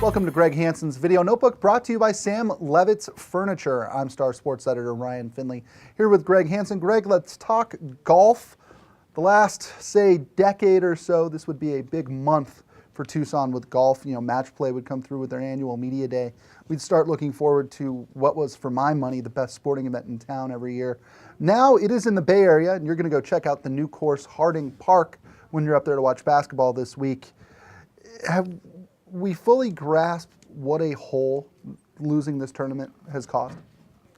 Welcome to Greg Hansen's Video Notebook, brought to you by Sam Levitt's Furniture. I'm Star Sports Editor Ryan Finley, here with Greg Hansen. Greg, let's talk golf. The last, say, decade or so, this would be a big month for Tucson with golf. You know, Match Play would come through with their annual media day. We'd start looking forward to what was, for my money, the best sporting event in town every year. Now it is in the Bay Area, and you're going to go check out the new course, Harding Park, when you're up there to watch basketball this week. Have we fully grasped what a hole losing this tournament has cost?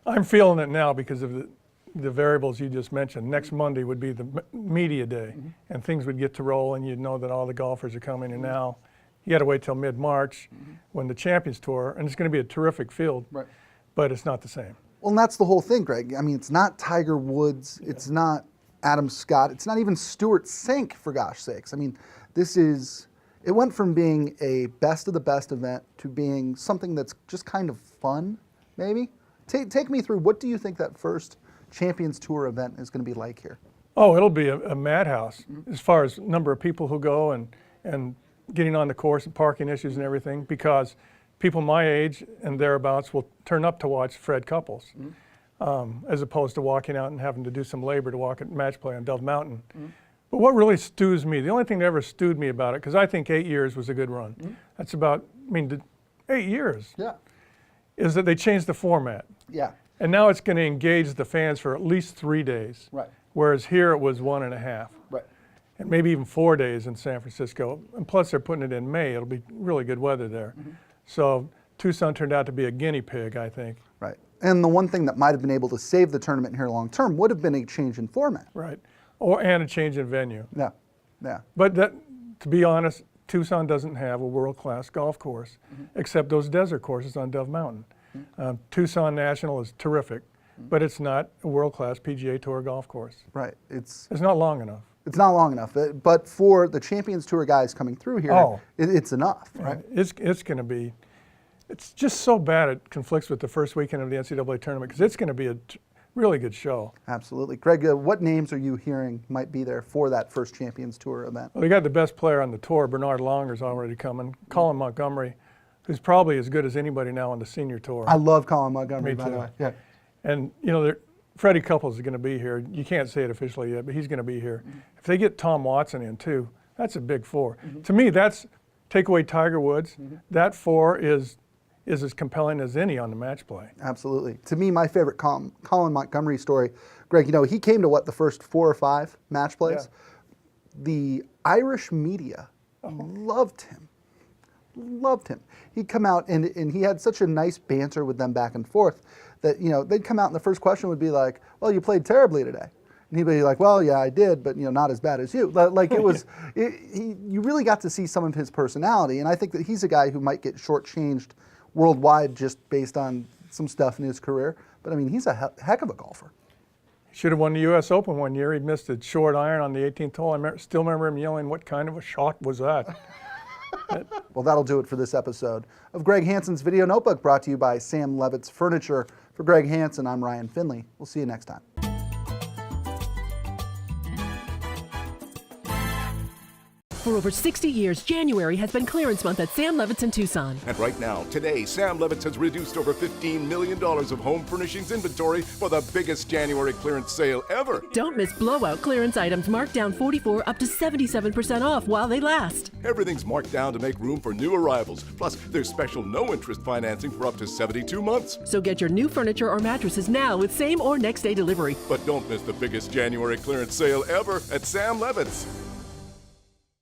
I'm feeling it now because of the variables you just mentioned. Next Monday would be the media day, and things would get to roll, and you'd know that all the golfers are coming. And now you got to wait till mid-March when the Champions Tour, and it's going to be a terrific field, but it's not the same. Well, and that's the whole thing, Greg. I mean, it's not Tiger Woods, it's not Adam Scott, it's not even Stewart Cink, for gosh sakes. I mean, it went from being a best of the best event to being something that's just kind of fun, maybe? Take me through, what do you think that first Champions Tour event is going to be like here? Oh, it'll be a madhouse as far as number of people who go and getting on the course and parking issues and everything, because people my age and thereabouts will turn up to watch Fred Couples, as opposed to walking out and having to do some labor to walk at Match Play on Dove Mountain. But what really stews me, the only thing that ever stewed me about it, because I think 8 years was a good run. That's about, 8 years. Yeah. Is that they changed the format. Yeah. And now it's going to engage the fans for at least 3 days. Right. Whereas here it was 1.5. Right. And maybe even 4 days in San Francisco. And plus they're putting it in May. It'll be really good weather there. So Tucson turned out to be a guinea pig, I think. Right. And the one thing that might have been able to save the tournament here long term would have been a change in format. Right. And a change in venue. Yeah, yeah. But to be honest, Tucson doesn't have a world-class golf course, except those desert courses on Dove Mountain. Tucson National is terrific, but it's not a world-class PGA Tour golf course. Right. It's not long enough. It's not long enough, but for the Champions Tour guys coming through here, it's enough, right? It's going to be, it's just so bad it conflicts with the first weekend of the NCAA tournament, because it's going to be a really good show. Absolutely. Greg, what names are you hearing might be there for that first Champions Tour event? Well, we got the best player on the tour, Bernard Longer's already coming. Colin Montgomery, who's probably as good as anybody now on the senior tour. I love Colin Montgomery, Me by too. the way. Yeah. And, Freddie Couples is going to be here. You can't say it officially yet, but he's going to be here. If they get Tom Watson in, too, that's a big four. To me, take away Tiger Woods, that four is as compelling as any on the Match Play. Absolutely. To me, my favorite Colin Montgomery story, Greg, he came to the first 4 or 5 Match Plays? Yeah. The Irish media loved him. Loved him. He'd come out and he had such a nice banter with them back and forth that, they'd come out and the first question would be like, well, you played terribly today. And he'd be like, well, yeah, I did, but not as bad as you. Like it was, you really got to see some of his personality, and I think that he's a guy who might get shortchanged worldwide just based on some stuff in his career. But he's a heck of a golfer. He should have won the U.S. Open one year. He'd missed a short iron on the 18th hole. I still remember him yelling, "What kind of a shot was that?" Well, that'll do it for this episode of Greg Hansen's Video Notebook, brought to you by Sam Levitt's Furniture. For Greg Hansen, I'm Ryan Finley. We'll see you next time. For over 60 years, January has been clearance month at Sam Levitt's in Tucson. And right now, today, Sam Levitt's has reduced over $15 million of home furnishings inventory for the biggest January clearance sale ever. Don't miss blowout clearance items marked down 44 up to 77% off while they last. Everything's marked down to make room for new arrivals. Plus, there's special no-interest financing for up to 72 months. So get your new furniture or mattresses now with same or next day delivery. But don't miss the biggest January clearance sale ever at Sam Levitt's.